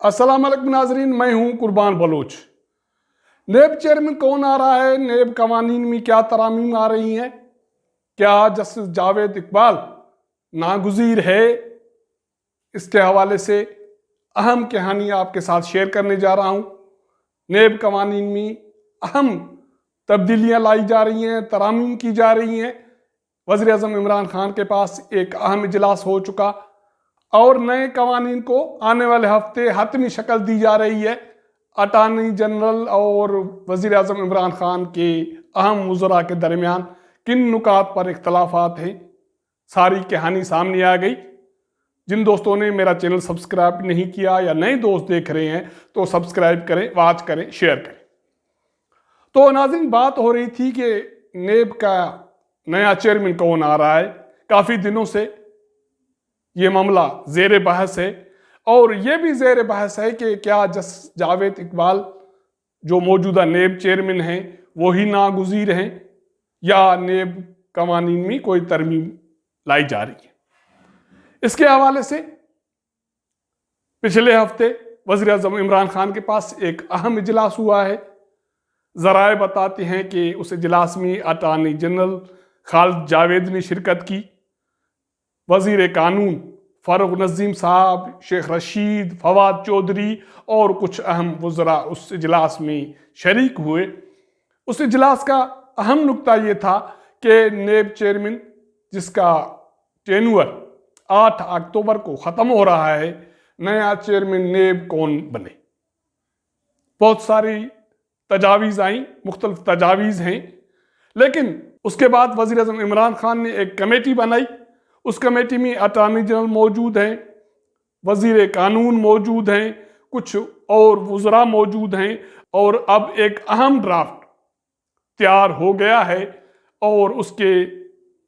अस्सलाम वालेकुम नाजरीन, मैं हूं कुर्बान बलोच। नेब चेयरमैन कौन आ रहा है, नेब कवानीन में क्या तरामीम आ रही हैं, क्या जस्टिस जावेद इकबाल नागुज़ीर है, इसके हवाले से अहम कहानी आपके साथ शेयर करने जा रहा हूं। नेब कवानीन में अहम तब्दीलियां लाई जा रही हैं, तरामीम की जा रही हैं। वज़ीर आज़म इमरान खान के पास एक अहम इजलास हो चुका और नए कवानीन को आने वाले हफ्ते हतमी शक्ल दी जा रही है। अटार्नी जनरल और वज़ीर आज़म इमरान खान के अहम वज़रा के दरमियान किन नुकात पर इख्तलाफात हैं, सारी कहानी सामने आ गई। जिन दोस्तों ने मेरा चैनल सब्सक्राइब नहीं किया या नए दोस्त देख रहे हैं तो सब्सक्राइब करें, वॉच करें, शेयर करें। तो नाज़रीन, बात हो रही थी कि नेब का नया चेयरमैन कौन आ रहा है। काफ़ी दिनों से ये मामला ज़ेर बहस है और ये भी ज़ेर बहस है कि क्या जस्टिस जावेद इकबाल जो मौजूदा नेब चेयरमैन हैं वो ही नागुज़ीर हैं या नेब कवानीन में कोई तरमीम लाई जा रही है। इसके हवाले से पिछले हफ्ते वज़ीर आज़म इमरान खान के पास एक अहम इजलास हुआ है। ज़राए बताते हैं कि उस इजलास में अटार्नी जनरल खालिद जावेद ने शिरकत की, वज़ीर कानून फ़ारूक नज़ीम साहब, शेख रशीद, फवाद चौधरी और कुछ अहम वज़रा उस इजलास में शरीक हुए। उस इजलास का अहम नुक्ता ये था कि नेब चेयरमैन जिसका टेन्योर 8 अक्टूबर को ख़त्म हो रहा है, नया चेयरमैन नेब कौन बने। बहुत सारी तजावीज़ आई, मुख्तलिफ तजावीज़ हैं, लेकिन उसके बाद वज़ीर आज़म इमरान खान ने एक कमेटी बनाई। उस कमेटी में अटार्नी जनरल मौजूद हैं, वज़ीर कानून मौजूद हैं, कुछ और वज़रा मौजूद हैं और अब एक अहम ड्राफ्ट तैयार हो गया है और उसके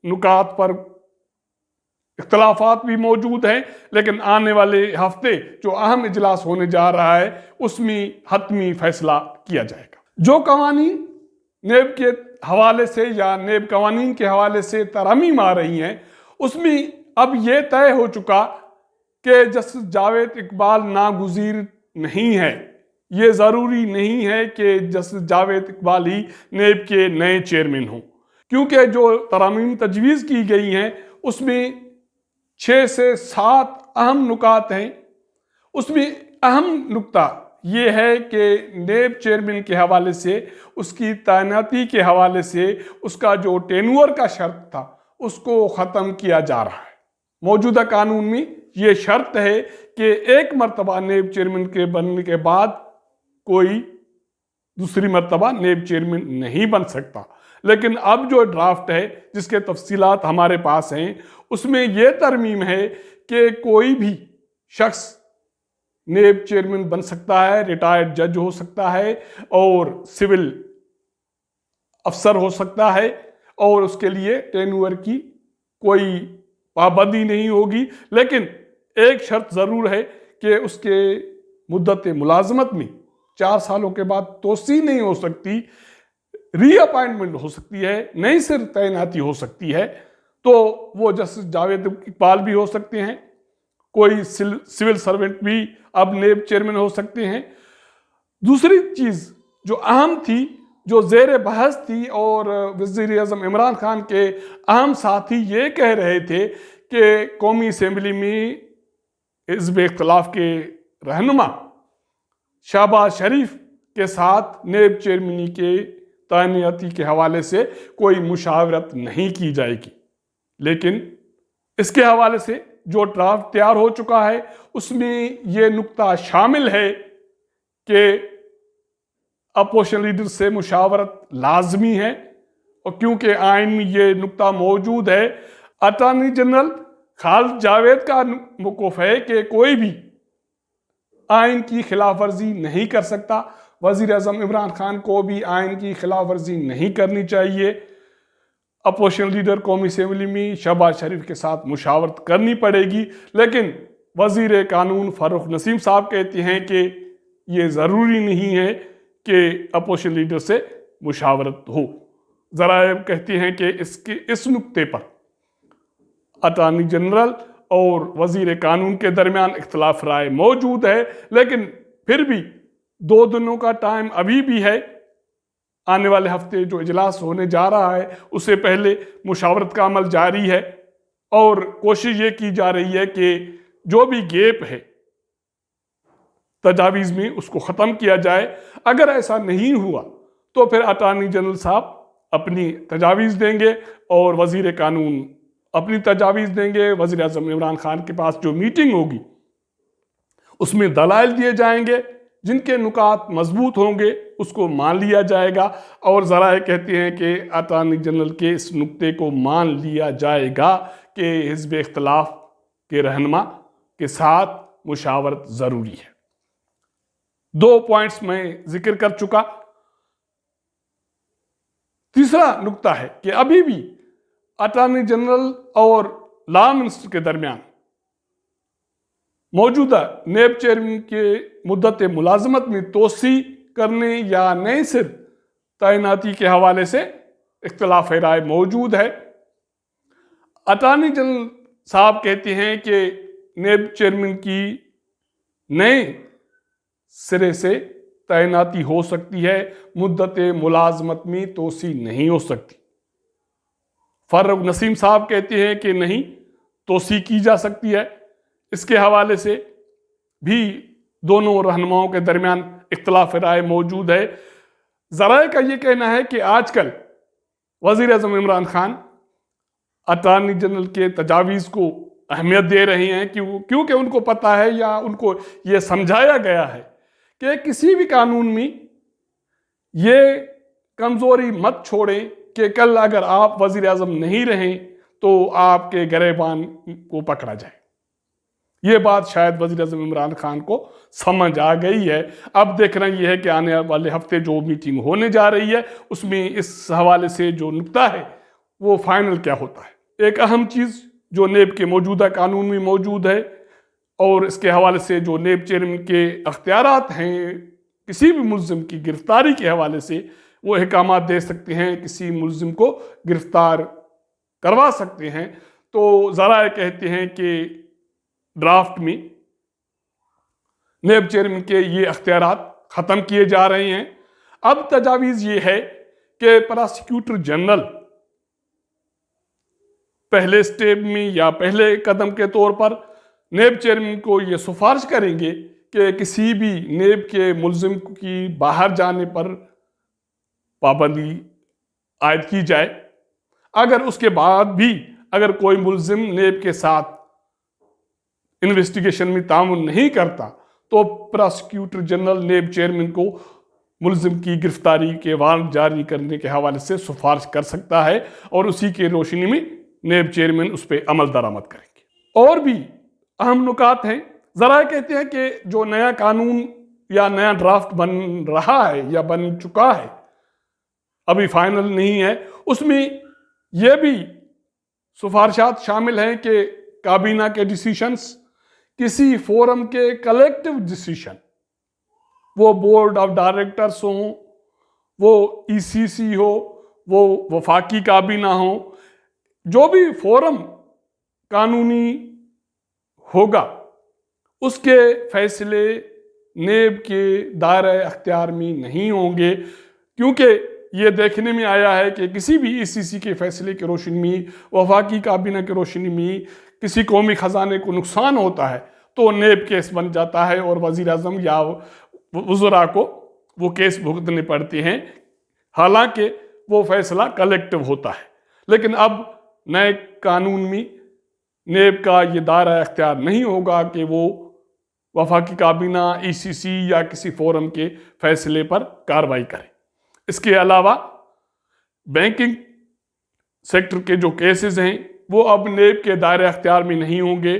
नुकात पर इख्तलाफात भी मौजूद हैं। लेकिन आने वाले हफ्ते जो अहम इजलास होने जा रहा है उसमें हतमी फैसला किया जाएगा। जो कवानीन नेब के हवाले से या नेब कवानीन के हवाले से तरामीम आ रही हैं उसमें अब यह तय हो चुका कि जस्टिस जावेद इकबाल नागुज़ीर नहीं है। ये ज़रूरी नहीं है कि जस्टिस जावेद इकबाल ही नेब के नए चेयरमैन हों, क्योंकि जो तरामीम तजवीज़ की गई हैं उसमें 6 से 7 अहम नुकात हैं। उसमें अहम नुक्ता ये है कि नेब चेयरमैन के हवाले से, उसकी तैनाती के हवाले से, उसका जो टेन्योर का शर्त था उसको ख़त्म किया जा रहा है। मौजूदा कानून में ये शर्त है कि एक मरतबा नेब चेयरमैन के बनने के बाद कोई दूसरी मरतबा नेब चेयरमैन नहीं बन सकता। लेकिन अब जो ड्राफ्ट है जिसके तफसीलात हमारे पास हैं उसमें यह तरमीम है कि कोई भी शख्स नेब चेयरमैन बन सकता है, रिटायर्ड जज हो सकता है और सिविल अफसर हो सकता है और उसके लिए टेन्योर की कोई पाबंदी नहीं होगी। लेकिन एक शर्त ज़रूर है कि उसके मुद्दत मुलाजमत में 4 सालों के बाद तोसी नहीं हो सकती, रीअपॉइंटमेंट हो सकती है, नई सिर तैनाती हो सकती है। तो वो जस्टिस जावेद इकबाल भी हो सकते हैं, कोई सिविल सर्वेंट भी अब नेब चेयरमैन हो सकते हैं। दूसरी चीज़ जो अहम थी, जो ज़ेर बहस थी और वज़ीर आज़म इमरान खान के अहम साथी ये कह रहे थे कि कौमी असम्बली में हिज़्ब इख्तिलाफ के रहनुमा शहबाज शरीफ के साथ नेब चेयरमैनी के तैनाती के हवाले से कोई मुशावरत नहीं की जाएगी। लेकिन इसके हवाले से जो ड्राफ्ट तैयार हो चुका है उसमें यह नुक्ता शामिल है कि अपोजिशन लीडर से मुशावरत लाजमी है और क्योंकि आइन में ये नुक्ता मौजूद है, अटार्नी जनरल खालिद जावेद का मौक़िफ़ है कि कोई भी आइन की खिलाफ वर्जी नहीं कर सकता। वज़ीर आज़म इमरान खान को भी आइन की खिलाफ वर्जी नहीं करनी चाहिए। अपोजिशन लीडर कौमी असम्बली में शहबाज शरीफ के साथ मुशावरत करनी पड़ेगी। लेकिन वज़ीर कानून फ़ारूक नसीम साहब कहते हैं कि ये ज़रूरी नहीं है कि अपोजिशन लीडर से मुशावरत हो। ज़राए कहते हैं कि इस नुक्ते पर अटार्नी जनरल और वजीर कानून के दरमियान इख्तलाफ राय मौजूद है, लेकिन फिर भी 2 दिनों का टाइम अभी भी है। आने वाले हफ्ते जो इजलास होने जा रहा है उससे पहले मुशावरत का अमल जारी है और कोशिश ये की जा रही है कि जो भी गैप है तजावीज़ में उसको ख़त्म किया जाए। अगर ऐसा नहीं हुआ तो फिर अटॉर्नी जनरल साहब अपनी तजावीज़ देंगे और वज़ीर कानून अपनी तजावीज़ देंगे। वज़ीर आज़म इमरान खान के पास जो मीटिंग होगी उसमें दलाइल दिए जाएंगे, जिनके नुकात मजबूत होंगे उसको मान लिया जाएगा। और ज़राए कहते हैं कि अटॉर्नी जनरल के इस नुक्ते को मान लिया जाएगा कि हिज़्ब इख्तिलाफ के रहनुमा के साथ मुशावरत ज़रूरी है। 2 पॉइंट्स मैं जिक्र कर चुका। तीसरा नुक्ता है कि अभी भी अटॉर्नी जनरल और लॉ मिनिस्टर के दरमियान मौजूदा नेब चेयरमैन के मुद्दत मुलाजमत में तोसी करने या नए सिर तैनाती के हवाले से इख्तिलाफ राय मौजूद है। अटॉर्नी जनरल साहब कहते हैं कि नेब चेयरमैन की नए सिरे से तैनाती हो सकती है, मुद्दत मुलाजमत में तोसी नहीं हो सकती। फारूक नसीम साहब कहते हैं कि नहीं, तोसी की जा सकती है। इसके हवाले से भी दोनों रहनुमाओं के दरमियान इख्तिलाफ राय मौजूद है। ज़राए का ये कहना है कि आजकल वज़ीर आज़म इमरान खान अटॉर्नी जनरल के तजावीज़ को अहमियत दे रहे हैं क्योंकि उनको पता है या उनको ये समझाया गया है कि किसी भी कानून में ये कमज़ोरी मत छोड़ें कि कल अगर आप वज़ीर आज़म नहीं रहें तो आपके गिरबान को पकड़ा जाए। ये बात शायद वज़ीर आज़म इमरान खान को समझ आ गई है। अब देखना यह है कि आने वाले हफ्ते जो मीटिंग होने जा रही है उसमें इस हवाले से जो नुक्ता है वो फाइनल क्या होता है। एक अहम चीज़ जो नेब के मौजूदा कानून में मौजूद है और इसके हवाले से जो नेब चेयरमैन के अख्तियारात हैं, किसी भी मुल्ज़िम की गिरफ्तारी के हवाले से वो अहकामात दे सकते हैं, किसी मुल्ज़िम को गिरफ्तार करवा सकते हैं। तो ज़राए कहते हैं कि ड्राफ्ट में नेब चेयरमैन के ये अख्तियारात ख़त्म किए जा रहे हैं। अब तजावीज़ ये है कि प्रोसिक्यूटर जनरल पहले स्टेप में या पहले कदम के तौर पर नेब चेयरमैन को ये सिफारिश करेंगे कि किसी भी नेब के मुल्ज़िम की बाहर जाने पर पाबंदी आयद की जाए। अगर उसके बाद भी अगर कोई मुल्ज़िम नेब के साथ इन्वेस्टिगेशन में ताउन नहीं करता तो प्रोसिक्यूटर जनरल नेब चेयरमैन को मुल्ज़िम की गिरफ्तारी के वारंट जारी करने के हवाले से सिफारिश कर सकता है और उसी के रोशनी में नेब चेयरमैन उस पर अमल दरामद करेंगे। और भी अहम नुकात हैं। ज़रा कहते हैं कि जो नया कानून या नया ड्राफ्ट बन रहा है या बन चुका है, अभी फाइनल नहीं है, उसमें यह भी सिफारिशात शामिल हैं कि काबीना के डिसीशंस किसी फोरम के कलेक्टिव डिसीशन, वो बोर्ड ऑफ डायरेक्टर्स हो, वो ईसीसी हो, वो वफाकी काबीना हो, जो भी फोरम कानूनी होगा उसके फैसले नेब के दायरे अख्तियार में नहीं होंगे। क्योंकि ये देखने में आया है कि किसी भी ईसीसी के फैसले की रोशनी में, वफाकी काबीना की रोशनी में किसी कौमी ख़जाने को नुकसान होता है तो नेब केस बन जाता है और वज़ीर आज़म या वज़रा को वो केस भुगतने पड़ते हैं, हालांकि वो फैसला कलेक्टिव होता है। लेकिन अब नए कानून में नेब का ये दायरा अख्तियार नहीं होगा कि वो वफाकी काबीना, ईसीसी या किसी फोरम के फैसले पर कार्रवाई करे। इसके अलावा बैंकिंग सेक्टर के जो केसेस हैं वो अब नेब के दायरे अख्तियार में नहीं होंगे।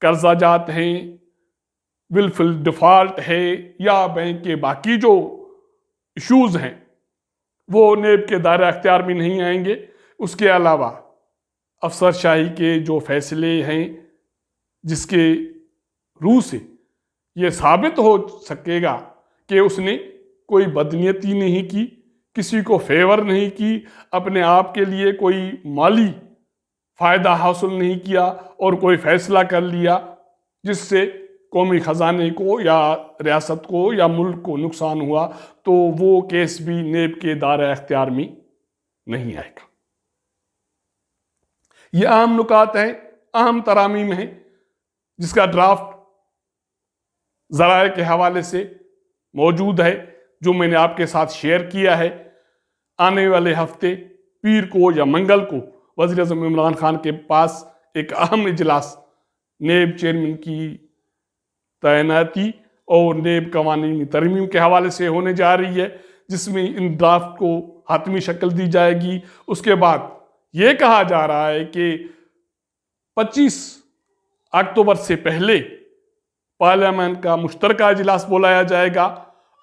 कर्जा जात हैं, विलफुल डिफ़ॉल्ट है या बैंक के बाकी जो इश्यूज़ हैं वो नेब के दायरे अख्तियार में नहीं आएंगे। उसके अलावा अफसरशाही के जो फैसले हैं जिसके रूह से ये साबित हो सकेगा कि उसने कोई बदनीयती नहीं की, किसी को फेवर नहीं की, अपने आप के लिए कोई माली फ़ायदा हासिल नहीं किया और कोई फैसला कर लिया जिससे कौमी ख़जाने को या रियासत को या मुल्क को नुकसान हुआ, तो वो केस भी नेब के दायरे इख्तियार में नहीं आएगा। ये अहम नुकात हैं, अहम तरामीम हैं, जिसका ड्राफ्ट ज़राए के हवाले से मौजूद है, जो मैंने आपके साथ शेयर किया है। आने वाले हफ्ते पीर को या मंगल को वज़ीर-ए-आज़म इमरान खान के पास एक अहम इजलास नेब चेयरमैन की तैनाती और नेब कवानीन तरमीम के हवाले से होने जा रही है, जिसमें इन ड्राफ्ट को हातमी शक्ल दी जाएगी। उसके बाद ये कहा जा रहा है कि 25 अक्टूबर से पहले पार्लियामेंट का मुश्तरका इजलास बुलाया जाएगा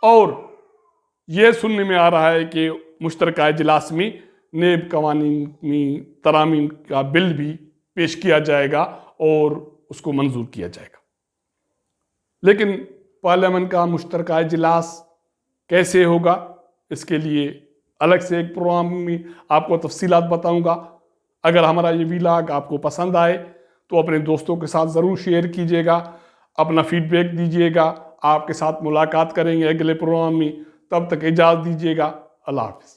और ये सुनने में आ रहा है कि मुश्तरका इजलास में नेब कवानीन में तरामीम का बिल भी पेश किया जाएगा और उसको मंजूर किया जाएगा। लेकिन पार्लियामेंट का मुश्तरका इजलास कैसे होगा, इसके लिए अलग से एक प्रोग्राम में आपको तफसीलात बताऊंगा। अगर हमारा ये व्लॉग आपको पसंद आए तो अपने दोस्तों के साथ ज़रूर शेयर कीजिएगा, अपना फीडबैक दीजिएगा। आपके साथ मुलाकात करेंगे अगले प्रोग्राम में, तब तक इजाज़त दीजिएगा। अल्लाह हाफ़िज़।